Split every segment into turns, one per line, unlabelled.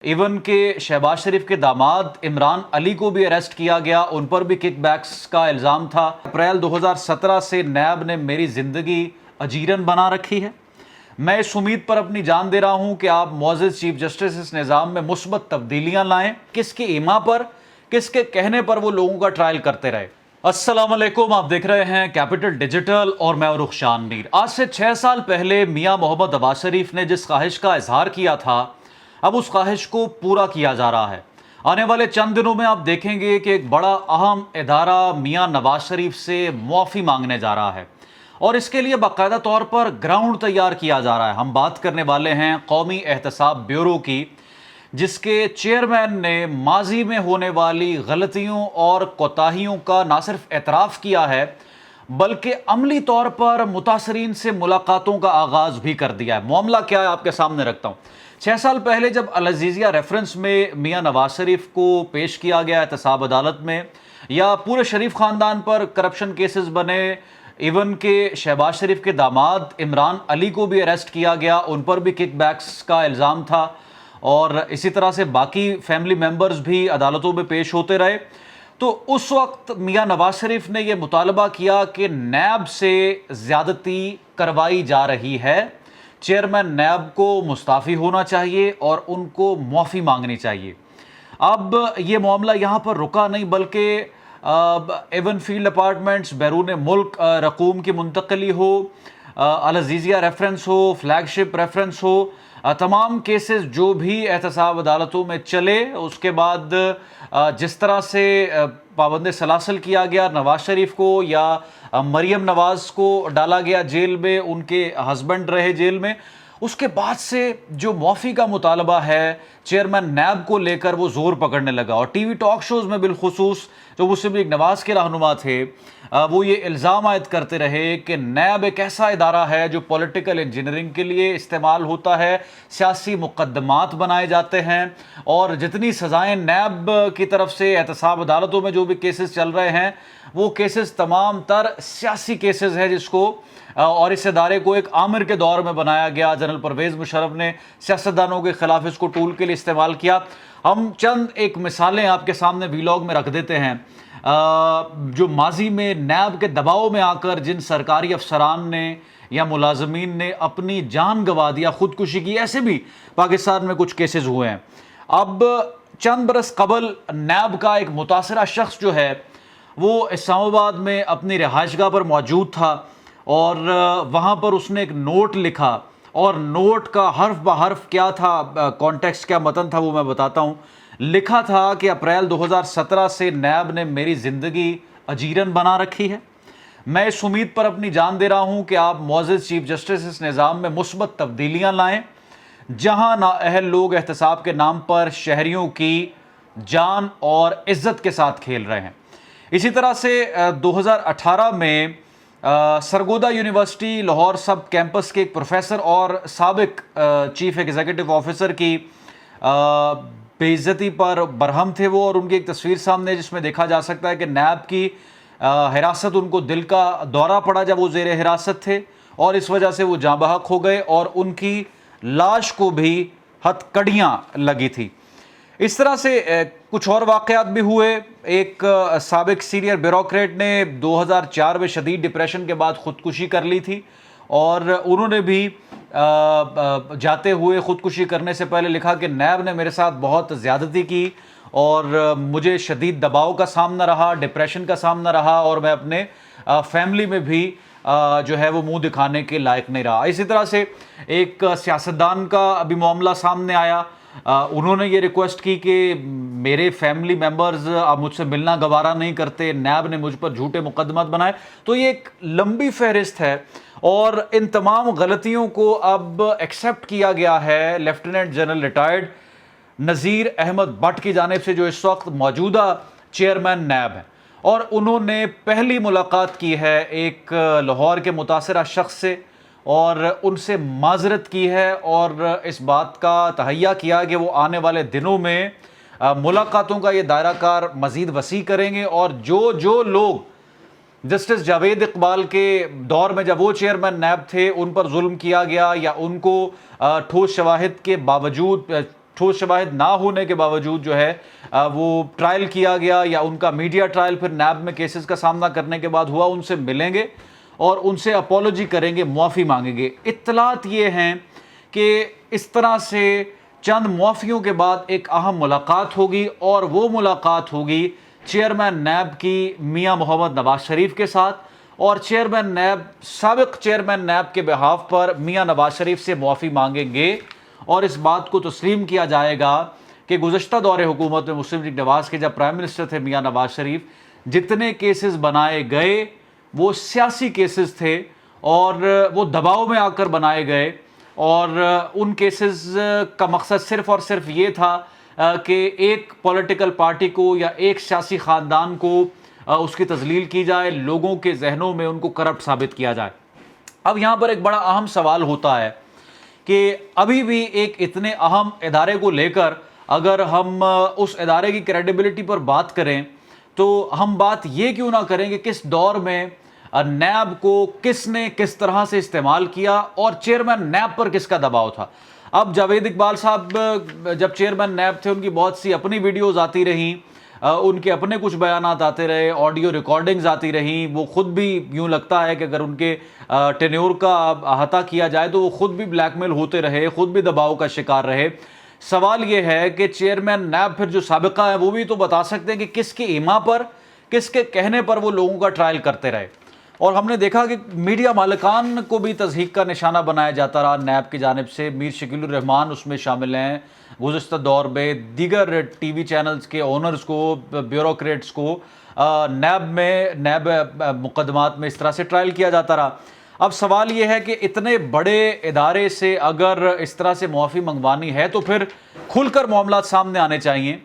Even کہ شہباز شریف کے داماد عمران علی کو بھی اریسٹ کیا گیا، ان پر بھی کک بیکس کا الزام تھا۔ اپریل 2017 سے نیب نے میری زندگی اجیرن بنا رکھی ہے۔ میں اس امید پر اپنی جان دے رہا ہوں کہ آپ معزز چیف جسٹس اس نظام میں مثبت تبدیلیاں لائیں۔ کس کی ایما پر، کس کے کہنے پر وہ لوگوں کا ٹرائل کرتے رہے۔ السلام علیکم، آپ دیکھ رہے ہیں کیپٹل ڈیجیٹل اور میں رخشان میر۔ آج سے 6 سال پہلے میاں محمد عباس شریف نے جس خواہش کا اظہار کیا تھا، اب اس خواہش کو پورا کیا جا رہا ہے۔ آنے والے چند دنوں میں آپ دیکھیں گے کہ ایک بڑا اہم ادارہ میاں نواز شریف سے معافی مانگنے جا رہا ہے، اور اس کے لیے باقاعدہ طور پر گراؤنڈ تیار کیا جا رہا ہے۔ ہم بات کرنے والے ہیں قومی احتساب بیورو کی، جس کے چیئرمین نے ماضی میں ہونے والی غلطیوں اور کوتاہیوں کا نہ صرف اعتراف کیا ہے بلکہ عملی طور پر متاثرین سے ملاقاتوں کا آغاز بھی کر دیا ہے۔ معاملہ کیا ہے آپ کے سامنے رکھتا ہوں۔ 6 سال پہلے جب العزیزیہ ریفرنس میں میاں نواز شریف کو پیش کیا گیا احتساب عدالت میں، یا پورے شریف خاندان پر کرپشن کیسز بنے، ایون کہ شہباز شریف کے داماد عمران علی کو بھی اریسٹ کیا گیا، ان پر بھی کک بیکس کا الزام تھا، اور اسی طرح سے باقی فیملی ممبرز بھی عدالتوں میں پیش ہوتے رہے، تو اس وقت میاں نواز شریف نے یہ مطالبہ کیا کہ نیب سے زیادتی کروائی جا رہی ہے، چیئرمین نیب کو مستعفی ہونا چاہیے اور ان کو معافی مانگنی چاہیے۔ اب یہ معاملہ یہاں پر رکا نہیں، بلکہ ایون فیلڈ اپارٹمنٹس، بیرون ملک رقوم کی منتقلی ہو، العزیزیہ ریفرنس ہو، فلیگ شپ ریفرنس ہو، تمام کیسز جو بھی احتساب عدالتوں میں چلے، اس کے بعد جس طرح سے پابند سلاسل کیا گیا نواز شریف کو، یا مریم نواز کو ڈالا گیا جیل میں، ان کے ہسبینڈ رہے جیل میں، اس کے بعد سے جو معافی کا مطالبہ ہے چیئرمین نیب کو لے کر وہ زور پکڑنے لگا، اور ٹی وی ٹاک شوز میں بالخصوص جو مسلم لیگ نواز کے رہنما تھے، وہ یہ الزام عائد کرتے رہے کہ نیب ایک ایسا ادارہ ہے جو پولیٹیکل انجینئرنگ کے لیے استعمال ہوتا ہے، سیاسی مقدمات بنائے جاتے ہیں، اور جتنی سزائیں نیب کی طرف سے احتساب عدالتوں میں جو بھی کیسز چل رہے ہیں، وہ کیسز تمام تر سیاسی کیسز ہیں، جس کو اور اس ادارے کو ایک آمر کے دور میں بنایا گیا۔ جنرل پرویز مشرف نے سیاستدانوں کے خلاف اس کو ٹول کے لیے استعمال کیا۔ ہم چند ایک مثالیں آپ کے سامنے ویلاگ میں رکھ دیتے ہیں، جو ماضی میں نیب کے دباؤ میں آ کر جن سرکاری افسران نے یا ملازمین نے اپنی جان گنوا دیا، خودکشی کی، ایسے بھی پاکستان میں کچھ کیسز ہوئے ہیں۔ اب چند برس قبل نیب کا ایک متاثرہ شخص جو ہے وہ اسلام آباد میں اپنی رہائش گاہ پر موجود تھا، اور وہاں پر اس نے ایک نوٹ لکھا، اور نوٹ کا حرف بحرف کیا تھا، کانٹیکسٹ کیا متن تھا وہ میں بتاتا ہوں۔ لکھا تھا کہ اپریل 2017 سے نیب نے میری زندگی اجیرن بنا رکھی ہے۔ میں اس امید پر اپنی جان دے رہا ہوں کہ آپ معزز چیف جسٹس اس نظام میں مثبت تبدیلیاں لائیں، جہاں نااہل لوگ احتساب کے نام پر شہریوں کی جان اور عزت کے ساتھ کھیل رہے ہیں۔ اسی طرح سے 2018 میں سرگودا یونیورسٹی لاہور سب کیمپس کے ایک پروفیسر اور سابق چیف ایگزیکٹو آفیسر کی بے عزتی پر برہم تھے وہ، اور ان کی ایک تصویر سامنے جس میں دیکھا جا سکتا ہے کہ نیب کی حراست، ان کو دل کا دورہ پڑا جب وہ زیر حراست تھے، اور اس وجہ سے وہ جاں بحق ہو گئے، اور ان کی لاش کو بھی ہتھکڑیاں لگی تھی۔ اس طرح سے کچھ اور واقعات بھی ہوئے۔ ایک سابق سینئر بیوروکریٹ نے 2004 میں شدید ڈپریشن کے بعد خودکشی کر لی تھی، اور انہوں نے بھی جاتے ہوئے خودکشی کرنے سے پہلے لکھا کہ نیب نے میرے ساتھ بہت زیادتی کی، اور مجھے شدید دباؤ کا سامنا رہا، ڈپریشن کا سامنا رہا، اور میں اپنے فیملی میں بھی جو ہے وہ منہ دکھانے کے لائق نہیں رہا۔ اسی طرح سے ایک سیاستدان کا ابھی معاملہ سامنے آیا، انہوں نے یہ ریکویسٹ کی کہ میرے فیملی ممبرز اب مجھ سے ملنا گوارا نہیں کرتے، نیب نے مجھ پر جھوٹے مقدمات بنائے۔ تو یہ ایک لمبی فہرست ہے، اور ان تمام غلطیوں کو اب ایکسیپٹ کیا گیا ہے lieutenant general retired Nazir Ahmed Butt کی جانب سے، جو اس وقت موجودہ چیئرمین نیب ہیں، اور انہوں نے پہلی ملاقات کی ہے ایک لاہور کے متاثرہ شخص سے، اور ان سے معذرت کی ہے، اور اس بات کا تہیہ کیا کہ وہ آنے والے دنوں میں ملاقاتوں کا یہ دائرہ کار مزید وسیع کریں گے، اور جو لوگ جسٹس جاوید اقبال کے دور میں جب وہ چیئرمین نیب تھے ان پر ظلم کیا گیا، یا ان کو ٹھوس شواہد کے باوجود ٹھوس شواہد نہ ہونے کے باوجود جو ہے وہ ٹرائل کیا گیا یا ان کا میڈیا ٹرائل پھر نیب میں کیسز کا سامنا کرنے کے بعد ہوا، ان سے ملیں گے اور ان سے اپولوجی کریں گے، معافی مانگیں گے۔ اطلاعات یہ ہیں کہ اس طرح سے چند معافیوں کے بعد ایک اہم ملاقات ہوگی، اور وہ ملاقات ہوگی چیئرمین نیب کی میاں محمد نواز شریف کے ساتھ، اور چیئرمین نیب سابق چیئرمین نیب کے بہاف پر میاں نواز شریف سے معافی مانگیں گے، اور اس بات کو تسلیم کیا جائے گا کہ گزشتہ دور حکومت میں مسلم لیگ نواز کے جب پرائم منسٹر تھے میاں نواز شریف، جتنے کیسز بنائے گئے وہ سیاسی کیسز تھے اور وہ دباؤ میں آ کر بنائے گئے، اور ان کیسز کا مقصد صرف اور صرف یہ تھا کہ ایک پولیٹیکل پارٹی کو یا ایک سیاسی خاندان کو اس کی تذلیل کی جائے، لوگوں کے ذہنوں میں ان کو کرپٹ ثابت کیا جائے۔ اب یہاں پر ایک بڑا اہم سوال ہوتا ہے کہ ابھی بھی ایک اتنے اہم ادارے کو لے کر اگر ہم اس ادارے کی کریڈیبلٹی پر بات کریں تو ہم بات یہ کیوں نہ کریں کہ کس دور میں نیب کو کس نے کس طرح سے استعمال کیا اور چیئرمین نیب پر کس کا دباؤ تھا۔ اب جاوید اقبال صاحب جب چیئرمین نیب تھے، ان کی بہت سی اپنی ویڈیوز آتی رہیں، ان کے اپنے کچھ بیانات آتے رہے، آڈیو ریکارڈنگز آتی رہیں، وہ خود بھی یوں لگتا ہے کہ اگر ان کے ٹینیور کا احاطہ کیا جائے تو وہ خود بھی بلیک میل ہوتے رہے، خود بھی دباؤ کا شکار رہے۔ سوال یہ ہے کہ چیئرمین نیب پھر جو سابقہ ہے وہ بھی تو بتا سکتے ہیں کہ کس کے ایما پر، کس کے کہنے پر وہ لوگوں کا ٹرائل کرتے رہے۔ اور ہم نے دیکھا کہ میڈیا مالکان کو بھی تضحیک کا نشانہ بنایا جاتا رہا نیب کی جانب سے، میر شکیل الرحمان اس میں شامل ہیں، گزشتہ دور میں دیگر ٹی وی چینلز کے اونرز کو، بیوروکریٹس کو نیب مقدمات میں اس طرح سے ٹرائل کیا جاتا رہا۔ اب سوال یہ ہے کہ اتنے بڑے ادارے سے اگر اس طرح سے معافی منگوانی ہے تو پھر کھل کر معاملات سامنے آنے چاہیے،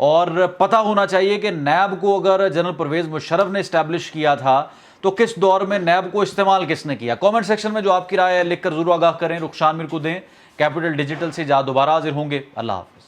اور پتہ ہونا چاہیے کہ نیب کو اگر جنرل پرویز مشرف نے اسٹیبلش کیا تھا تو کس دور میں نیب کو استعمال کس نے کیا۔ کامنٹ سیکشن میں جو آپ کی رائے ہے لکھ کر ضرور آگاہ کریں، رخشان میر کو دیں۔ کیپٹل ڈیجیٹل سے دوبارہ حاضر ہوں گے۔ اللہ حافظ۔